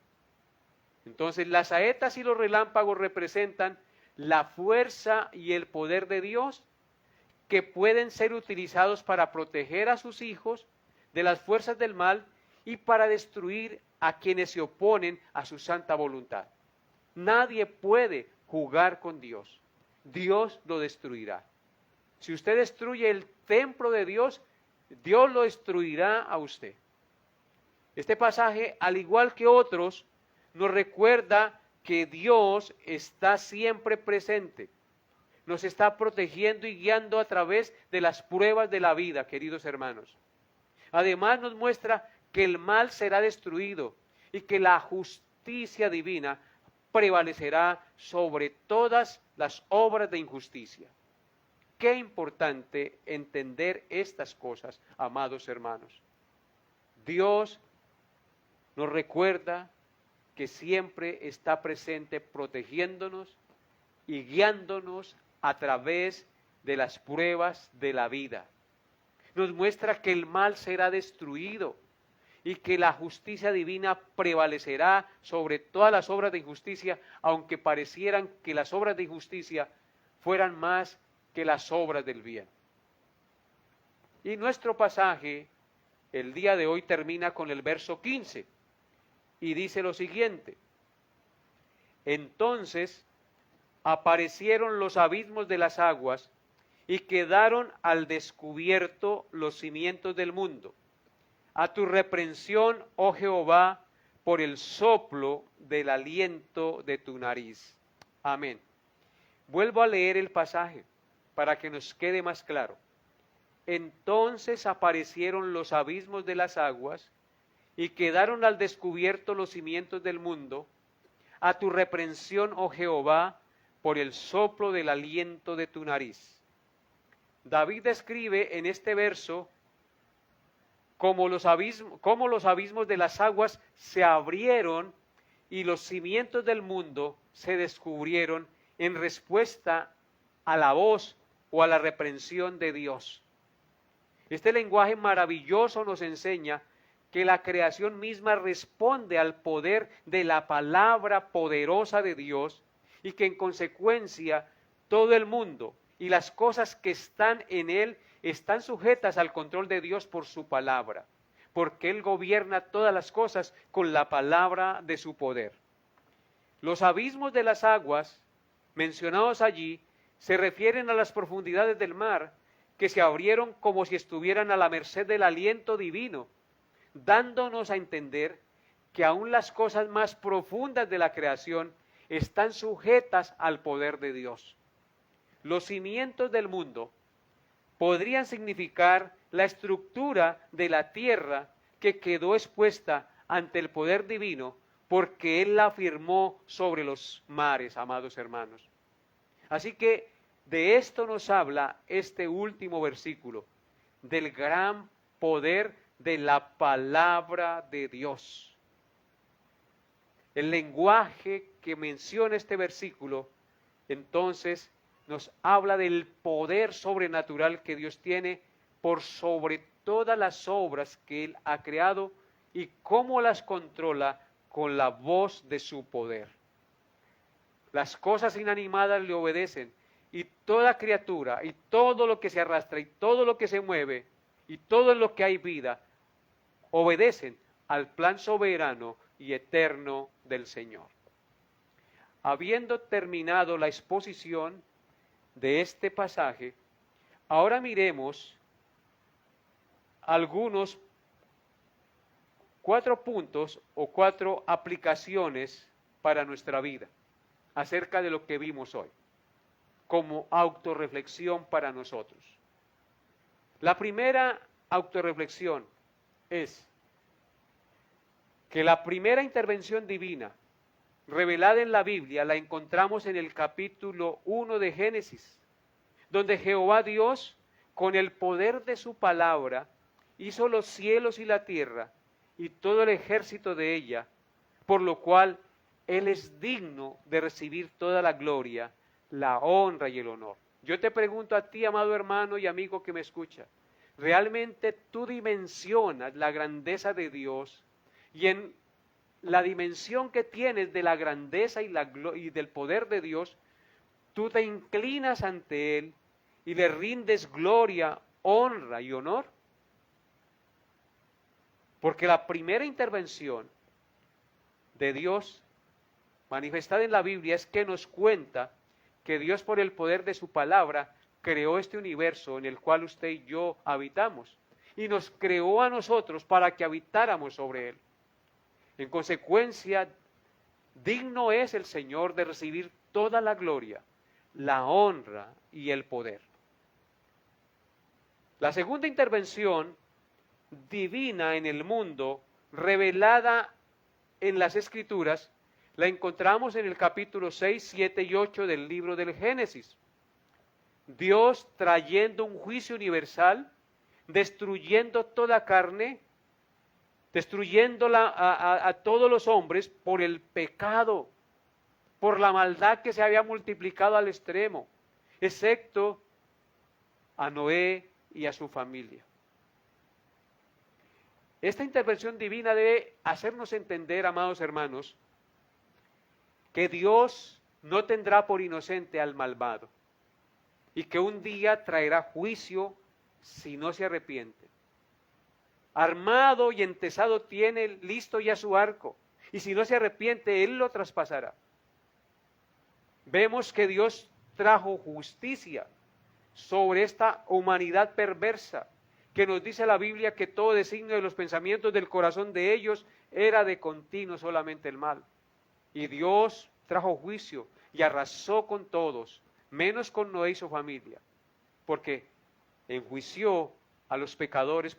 Entonces las saetas y los relámpagos representan la fuerza y el poder de Dios que pueden ser utilizados para proteger a sus hijos de las fuerzas del mal y para destruir a quienes se oponen a su santa voluntad. Nadie puede jugar con Dios. Dios lo destruirá. Si usted destruye el templo de Dios, Dios lo destruirá a usted. Este pasaje, al igual que otros, nos recuerda que Dios está siempre presente. Nos está protegiendo y guiando a través de las pruebas de la vida, queridos hermanos. Además nos muestra que el mal será destruido y que la justicia divina prevalecerá sobre todas las obras de injusticia. Qué importante entender estas cosas, amados hermanos. Dios nos recuerda que siempre está presente protegiéndonos y guiándonos a través de las pruebas de la vida. Nos muestra que el mal será destruido y que la justicia divina prevalecerá sobre todas las obras de injusticia, aunque parecieran que las obras de injusticia fueran más que las obras del bien. Y nuestro pasaje el día de hoy termina con el verso 15 y dice lo siguiente: entonces aparecieron los abismos de las aguas y quedaron al descubierto los cimientos del mundo. A tu reprensión, oh Jehová, por el soplo del aliento de tu nariz. Amén. Vuelvo a leer el pasaje para que nos quede más claro. Entonces aparecieron los abismos de las aguas y quedaron al descubierto los cimientos del mundo. A tu reprensión, oh Jehová, por el soplo del aliento de tu nariz. David describe en este verso cómo los abismos de las aguas se abrieron y los cimientos del mundo se descubrieron en respuesta a la voz o a la reprensión de Dios. Este lenguaje maravilloso nos enseña que la creación misma responde al poder de la palabra poderosa de Dios y que en consecuencia todo el mundo y las cosas que están en él están sujetas al control de Dios por su palabra, porque Él gobierna todas las cosas con la palabra de su poder. Los abismos de las aguas mencionados allí se refieren a las profundidades del mar, que se abrieron como si estuvieran a la merced del aliento divino, dándonos a entender que aún las cosas más profundas de la creación están sujetas al poder de Dios. Los cimientos del mundo podrían significar la estructura de la tierra que quedó expuesta ante el poder divino porque Él la firmó sobre los mares, amados hermanos. Así que de esto nos habla este último versículo, del gran poder de la palabra de Dios. El lenguaje que menciona este versículo, entonces, nos habla del poder sobrenatural que Dios tiene por sobre todas las obras que Él ha creado y cómo las controla con la voz de su poder. Las cosas inanimadas le obedecen y toda criatura y todo lo que se arrastra y todo lo que se mueve y todo lo que hay vida obedecen al plan soberano y eterno del Señor. Habiendo terminado la exposición de este pasaje, ahora miremos algunos 4 puntos o 4 aplicaciones para nuestra vida acerca de lo que vimos hoy, como autorreflexión para nosotros. La primera autorreflexión es que la primera intervención divina revelada en la Biblia la encontramos en el capítulo 1 de Génesis, donde Jehová Dios, con el poder de su palabra, hizo los cielos y la tierra y todo el ejército de ella, por lo cual Él es digno de recibir toda la gloria, la honra y el honor. Yo te pregunto a ti, amado hermano y amigo que me escucha, ¿realmente tú dimensionas la grandeza de Dios y en la dimensión que tienes de la grandeza y del poder de Dios, tú te inclinas ante Él y le rindes gloria, honra y honor? Porque la primera intervención de Dios manifestada en la Biblia es que nos cuenta que Dios, por el poder de su palabra, creó este universo en el cual usted y yo habitamos y nos creó a nosotros para que habitáramos sobre él. En consecuencia, digno es el Señor de recibir toda la gloria, la honra y el poder. La segunda intervención divina en el mundo, revelada en las Escrituras, la encontramos en el capítulo 6, 7 y 8 del libro del Génesis. Dios trayendo un juicio universal, destruyendo toda carne, destruyéndola a todos los hombres por el pecado, por la maldad que se había multiplicado al extremo, excepto a Noé y a su familia. Esta intervención divina debe hacernos entender, amados hermanos, que Dios no tendrá por inocente al malvado y que un día traerá juicio si no se arrepiente. armado y entesado tiene, listo ya su arco, y si no se arrepiente, él lo traspasará. Vemos que Dios trajo justicia sobre esta humanidad perversa, que nos dice la Biblia que todo designio de los pensamientos del corazón de ellos era de continuo solamente el mal. Y Dios trajo juicio y arrasó con todos, menos con Noé y su familia, porque enjuició a los pecadores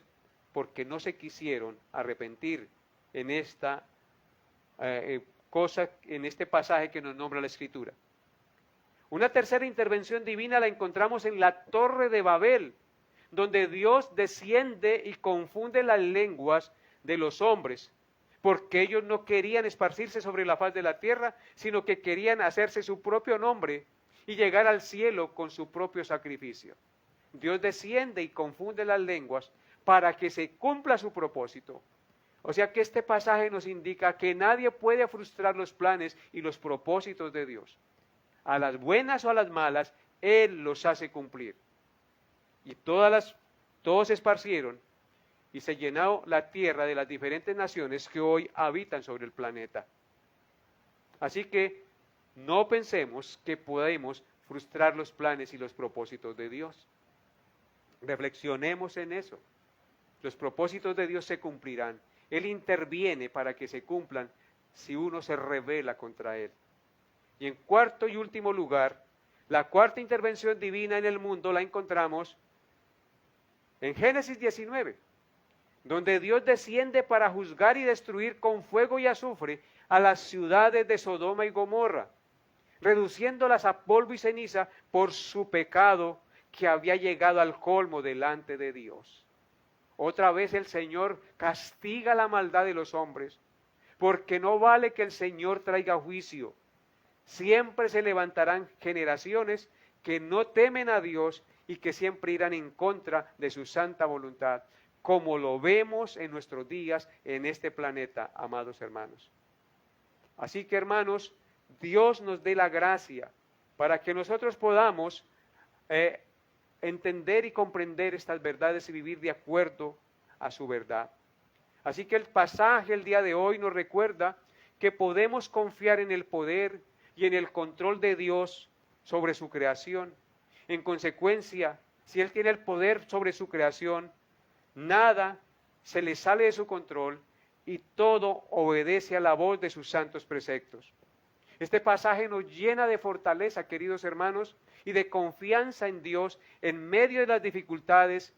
porque no se quisieron arrepentir en esta en este pasaje que nos nombra la Escritura. Una tercera intervención divina la encontramos en la Torre de Babel, donde Dios desciende y confunde las lenguas de los hombres, porque ellos no querían esparcirse sobre la faz de la tierra, sino que querían hacerse su propio nombre y llegar al cielo con su propio sacrificio. Dios desciende y confunde las lenguas para que se cumpla su propósito. O sea que este pasaje nos indica que nadie puede frustrar los planes y los propósitos de Dios. A las buenas o a las malas, Él los hace cumplir. Y todos se esparcieron y se llenó la tierra de las diferentes naciones que hoy habitan sobre el planeta. Así que no pensemos que podemos frustrar los planes y los propósitos de Dios. Reflexionemos en eso. Los propósitos de Dios se cumplirán. Él interviene para que se cumplan si uno se rebela contra Él. Y en cuarto y último lugar, la cuarta intervención divina en el mundo la encontramos en Génesis 19, donde Dios desciende para juzgar y destruir con fuego y azufre a las ciudades de Sodoma y Gomorra, reduciéndolas a polvo y ceniza por su pecado que había llegado al colmo delante de Dios. Otra vez el Señor castiga la maldad de los hombres, porque no vale que el Señor traiga juicio. Siempre se levantarán generaciones que no temen a Dios y que siempre irán en contra de su santa voluntad, como lo vemos en nuestros días en este planeta, amados hermanos. Así que, hermanos, Dios nos dé la gracia para que nosotros podamos entender y comprender estas verdades y vivir de acuerdo a su verdad. Así que el pasaje el día de hoy nos recuerda que podemos confiar en el poder y en el control de Dios sobre su creación. En consecuencia, si Él tiene el poder sobre su creación, nada se le sale de su control y todo obedece a la voz de sus santos preceptos. Este pasaje nos llena de fortaleza, queridos hermanos, y de confianza en Dios en medio de las dificultades,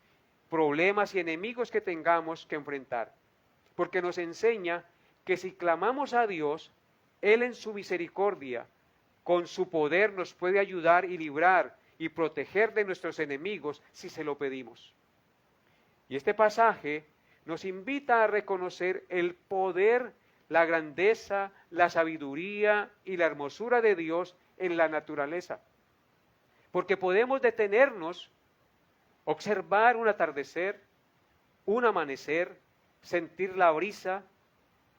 problemas y enemigos que tengamos que enfrentar. Porque nos enseña que si clamamos a Dios, Él en su misericordia, con su poder nos puede ayudar y librar y proteger de nuestros enemigos si se lo pedimos. Y este pasaje nos invita a reconocer el poder, la grandeza, la sabiduría y la hermosura de Dios en la naturaleza. Porque podemos detenernos, observar un atardecer, un amanecer, sentir la brisa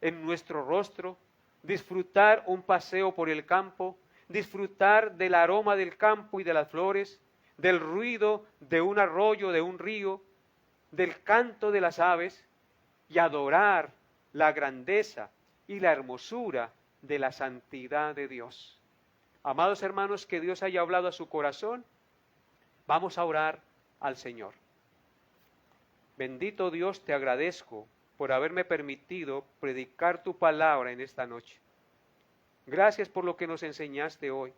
en nuestro rostro, disfrutar un paseo por el campo, disfrutar del aroma del campo y de las flores, del ruido de un arroyo, de un río, del canto de las aves y adorar la grandeza y la hermosura de la santidad de Dios. Amados hermanos, que Dios haya hablado a su corazón, vamos a orar al Señor. Bendito Dios, te agradezco por haberme permitido predicar tu palabra en esta noche. Gracias por lo que nos enseñaste hoy,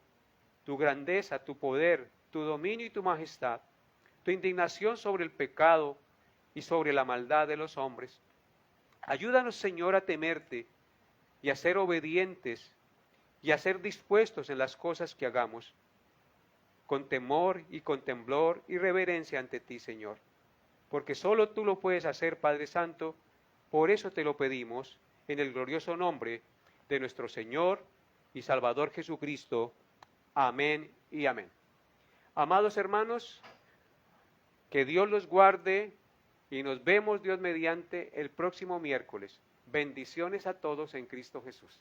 tu grandeza, tu poder, tu dominio y tu majestad, tu indignación sobre el pecado y sobre la maldad de los hombres. Ayúdanos, Señor, a temerte y a ser obedientes y a ser dispuestos en las cosas que hagamos, con temor y con temblor y reverencia ante ti, Señor, porque solo tú lo puedes hacer, Padre Santo. Por eso te lo pedimos en el glorioso nombre de nuestro Señor y Salvador Jesucristo. Amén y amén. Amados hermanos, que Dios los guarde y nos vemos, Dios mediante, el próximo miércoles. Bendiciones a todos en Cristo Jesús.